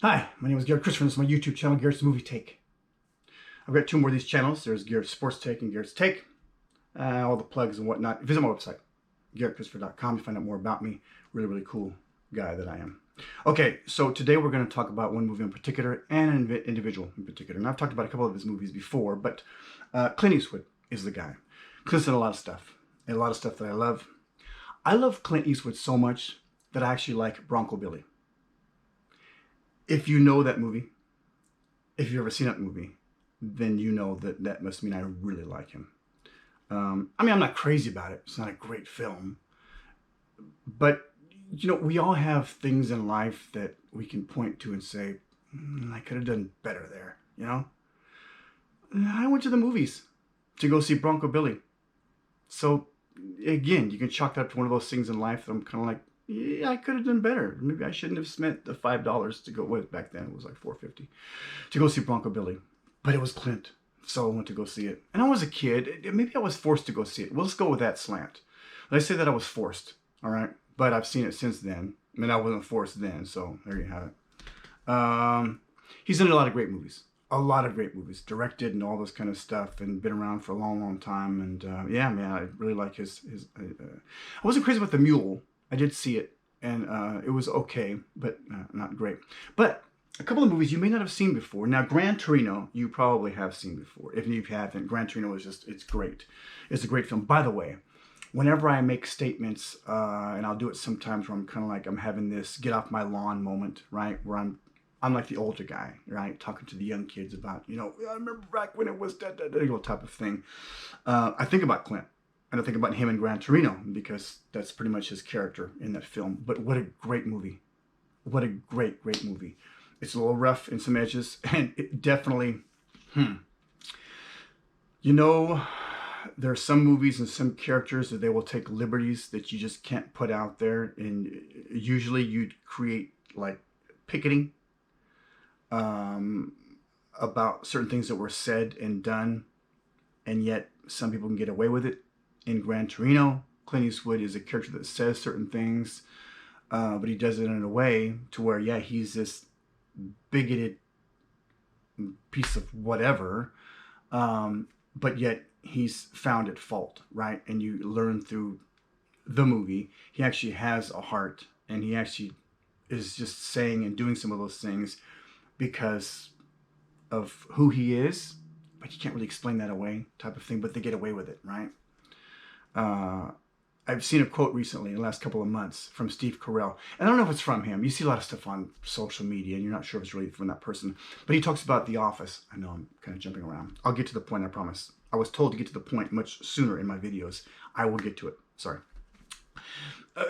Hi, my name is Garrett Christopher. This is my YouTube channel, Garrett's Movie Take. I've got two more of these channels. There's Garrett's Sports Take and Garrett's Take. All the plugs and whatnot. Visit my website, GarrettChristopher.com, to find out more about me. Really, really cool guy that I am. Okay, so today we're going to talk about one movie in particular and an individual in particular. And I've talked about a couple of his movies before, but Clint Eastwood is the guy. Clint's done a lot of stuff, and a lot of stuff that I love. I love Clint Eastwood so much that I actually like Bronco Billy. If you know that movie, if you've ever seen that movie, then you know that that must mean I really like him. I mean, I'm not crazy about it. It's not a great film. But, you know, we all have things in life that we can point to and say, I could have done better there, you know? I went to the movies to go see Bronco Billy. So, again, you can chalk that up to one of those things in life that I'm kind of like, yeah, I could have done better. Maybe I shouldn't have spent the $5 to go with. Back then it was like $4.50 to go see Bronco Billy. But it was Clint, so I went to go see it. And I was a kid. Maybe I was forced to go see it. Well, let's go with that slant. Let's say that I was forced, all right? But I've seen it since then. I mean, I wasn't forced then, so there you have it. He's done a lot of great movies. A lot of great movies. Directed and all this kind of stuff, and been around for a long, long time. And yeah, man, I really like his I wasn't crazy about The Mule. I did see it, and it was okay, but not great. But a couple of movies you may not have seen before. Now, Gran Torino, you probably have seen before. If you haven't, Gran Torino is just, it's great. It's a great film. By the way, whenever I make statements, and I'll do it sometimes where I'm kind of like, I'm having this get off my lawn moment, right? Where I'm like the older guy, right? Talking to the young kids about, you know, I remember back when it was that, you know, type of thing. I think about Clint. And I think about him in Gran Torino because that's pretty much his character in that film. But what a great movie. What a great, great movie. It's a little rough in some edges, and it definitely, you know, there are some movies and some characters that they will take liberties that you just can't put out there. And usually you'd create like picketing about certain things that were said and done, and yet some people can get away with it. In Gran Torino, Clint Eastwood is a character that says certain things, but he does it in a way to where, yeah, he's this bigoted piece of whatever, but yet he's found at fault, right? And you learn through the movie, he actually has a heart, and he actually is just saying and doing some of those things because of who he is, but you can't really explain that away type of thing, but they get away with it, right? I've seen a quote recently in the last couple of months from Steve Carell. And I don't know if it's from him. You see a lot of stuff on social media, and you're not sure if it's really from that person. But he talks about The Office. I know I'm kind of jumping around. I'll get to the point, I promise. I was told to get to the point much sooner in my videos. I will get to it. Sorry.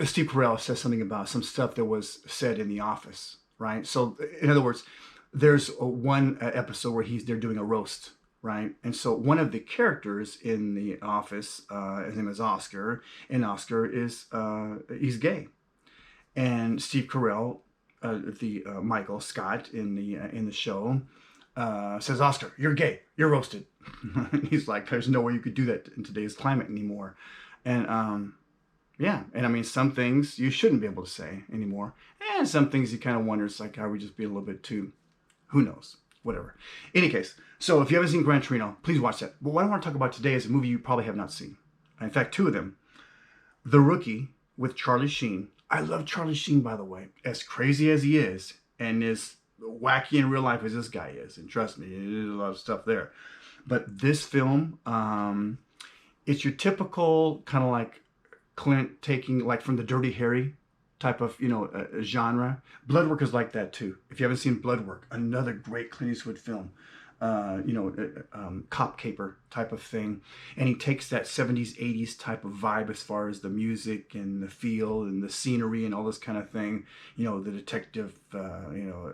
Steve Carell says something about some stuff that was said in The Office, right? So, in other words, there's one episode where they're doing a roast, right? And so one of the characters in The Office, his name is Oscar, and Oscar is he's gay. And Steve Carell, Michael Scott in the show, says, Oscar, you're gay, you're roasted. And he's like, there's no way you could do that in today's climate anymore. And yeah, and I mean, some things you shouldn't be able to say anymore, and some things you kind of wonder, it's like, are we just being a little bit too, who knows? Whatever. Any case, so if you haven't seen Gran Torino, please watch that. But what I want to talk about today is a movie you probably have not seen. In fact, two of them. The Rookie with Charlie Sheen. I love Charlie Sheen, by the way. As crazy as he is, and as wacky in real life as this guy is, and trust me, there's a lot of stuff there. But this film, it's your typical kind of like Clint taking like from the Dirty Harry type of, you know, genre. Bloodwork is like that too. If you haven't seen Bloodwork, another great Clint Eastwood film, you know, cop caper type of thing. And he takes that 70s, 80s type of vibe as far as the music and the feel and the scenery and all this kind of thing, you know, the detective, you know,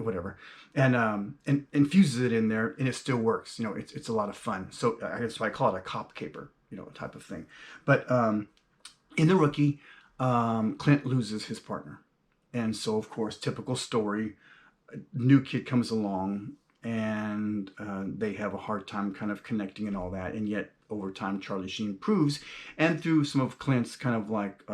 whatever, and infuses it in there, and it still works. You know, it's a lot of fun. So that's why I call it a cop caper, you know, type of thing. But in The Rookie, Clint loses his partner. And so, of course, typical story, a new kid comes along, and they have a hard time kind of connecting and all that. And yet, over time, Charlie Sheen proves, and through some of Clint's kind of like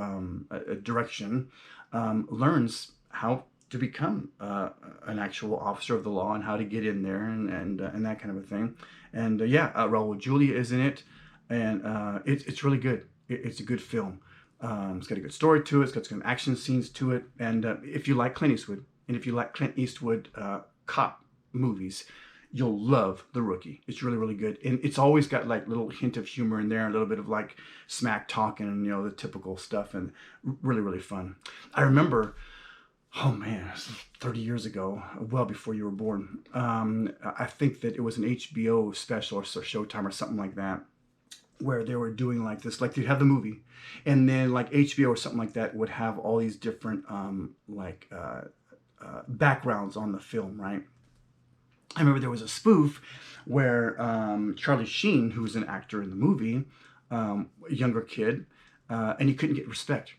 direction, learns how to become an actual officer of the law and how to get in there and that kind of a thing. And yeah, Raul Julia is in it, and it's really good. It's a good film. It's got a good story to it. It's got some action scenes to it. And if you like Clint Eastwood, and if you like Clint Eastwood cop movies, you'll love The Rookie. It's really, really good. And it's always got like little hint of humor in there, a little bit of like smack talking and, you know, the typical stuff, and really, really fun. I remember, oh man, this is 30 years ago, well before you were born. I think that it was an HBO special or Showtime or something like that, where they were doing like this, like they'd have the movie, and then like HBO or something like that would have all these different backgrounds on the film, right? I remember there was a spoof where Charlie Sheen, who was an actor in the movie, a younger kid, and he couldn't get respect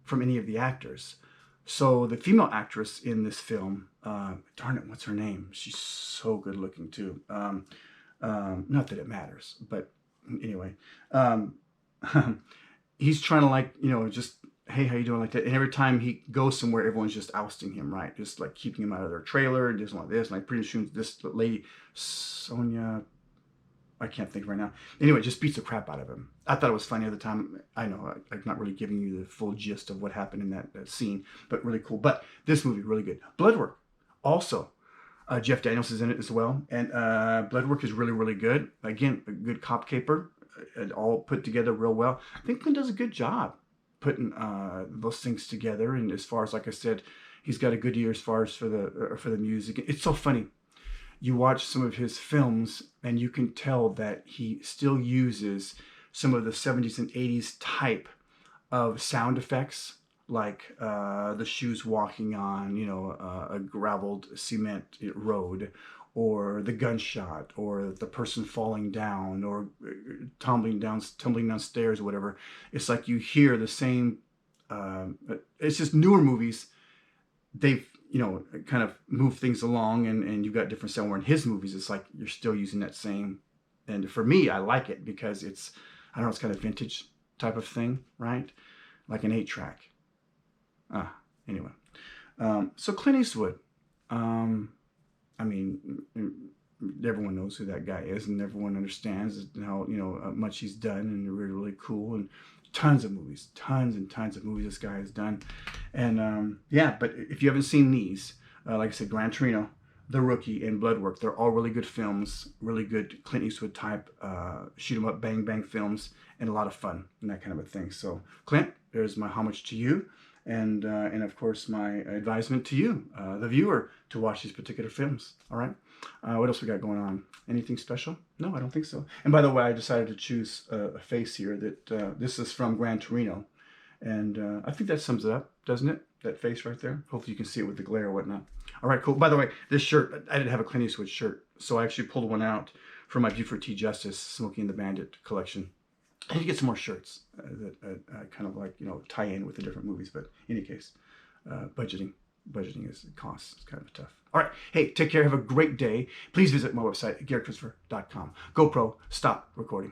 from any of the actors. So the female actress in this film, darn it, what's her name? She's so good looking too. Not that it matters, but anyway, he's trying to, like, you know, just, hey, how you doing, like that. And every time he goes somewhere, everyone's just ousting him, right? Just like keeping him out of their trailer and just like this. And like pretty soon this lady, Sonia, I can't think right now. Anyway, just beats the crap out of him. I thought it was funny at the time. I know I'm not really giving you the full gist of what happened in that scene, but really cool. But this movie, really good. Bloodwork, also. Jeff Daniels is in it as well. And Bloodwork is really, really good. Again, a good cop caper. It all put together real well. I think Clint does a good job putting those things together. And as far as, like I said, he's got a good ear as far as for the music. It's so funny. You watch some of his films and you can tell that he still uses some of the 70s and 80s type of sound effects, like the shoes walking on, you know, a graveled cement road, or the gunshot, or the person falling down, or tumbling downstairs, or whatever. It's like you hear the same. It's just newer movies. They've, you know, kind of moved things along, and you've got different sound. Where in his movies, it's like you're still using that same. And for me, I like it because it's, I don't know, it's kind of vintage type of thing, right? Like an 8-track. Anyway. So Clint Eastwood. I mean, everyone knows who that guy is, and everyone understands how, you know, much he's done, and really, really cool, and tons of movies, tons and tons of movies this guy has done. And yeah, but if you haven't seen these, like I said, Gran Torino, The Rookie, and Bloodwork, they're all really good films, really good Clint Eastwood type, shoot 'em up, bang bang films, and a lot of fun and that kind of a thing. So Clint, there's my homage to you. And of course, my advisement to you, the viewer, to watch these particular films. All right. What else we got going on? Anything special? No, I don't think so. And by the way, I decided to choose a face here that this is from Gran Torino. And I think that sums it up, doesn't it? That face right there. Hopefully you can see it with the glare or whatnot. All right, cool. By the way, this shirt, I didn't have a Clint Eastwood shirt, so I actually pulled one out for my Buford T. Justice Smokey and the Bandit collection. I need to get some more shirts that kind of like, you know, tie in with the different movies. But in any case, budgeting is costs. It's kind of tough. All right. Hey, take care. Have a great day. Please visit my website, GaretChristopher.com. GoPro, stop recording.